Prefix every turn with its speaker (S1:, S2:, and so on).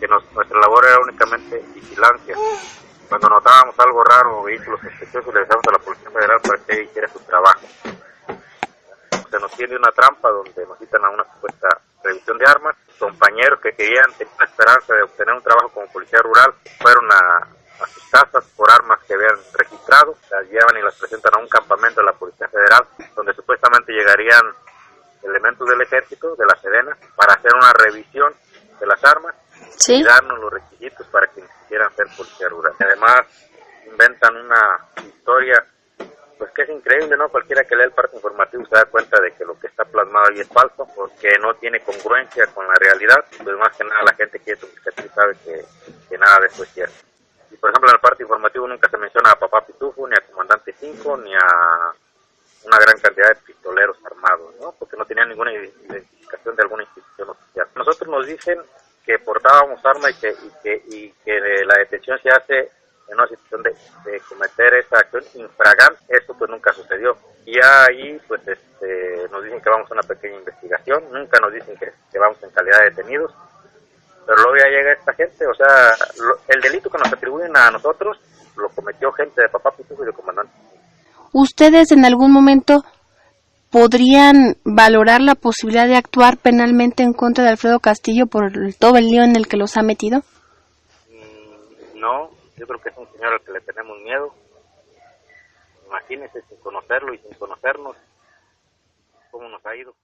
S1: que nuestra labor era únicamente vigilancia. Cuando notábamos algo raro o vehículos sospechosos, le avisamos a la Policía Federal para que hiciera su trabajo. Se nos tiene una trampa donde nos citan a una supuesta revisión de armas. Compañeros que querían tener la esperanza de obtener un trabajo como policía rural fueron a sus casas por armas que habían registrado, las llevan y las presentan a un campamento de la Policía Federal, donde supuestamente llegarían elementos del ejército, de la Sedena, para hacer una revisión de las armas, ¿sí?, y darnos los requisitos para que quisieran ser policía rural. Además, inventan una historia pues que es increíble, ¿no? Cualquiera que lea el parte informativo se da cuenta de que lo que está plasmado ahí es falso, porque no tiene congruencia con la realidad. Pues más que nada la gente que es investigativa sabe que nada de eso es cierto. Y por ejemplo en el parte informativo nunca se menciona a Papá Pitufo, ni a Comandante 5, ni a una gran cantidad de pistoleros armados, ¿no? Porque no tenían ninguna identificación de alguna institución oficial. Nosotros nos dicen que portábamos armas y que la detención se hace en una situación de cometer esa acción infragante. Eso pues nunca sucedió. Y ahí pues nos dicen que vamos a una pequeña investigación, nunca nos dicen que vamos en calidad de detenidos, pero luego ya llega esta gente, o sea, el delito que nos atribuyen a nosotros lo cometió gente de Papá Pitufo y de Comandante.
S2: ¿Ustedes en algún momento podrían valorar la posibilidad de actuar penalmente en contra de Alfredo Castillo por todo el lío en el que los ha metido?
S1: No, yo creo que es un señor al que le tenemos miedo. Imagínese, sin conocerlo y sin conocernos, cómo nos ha ido.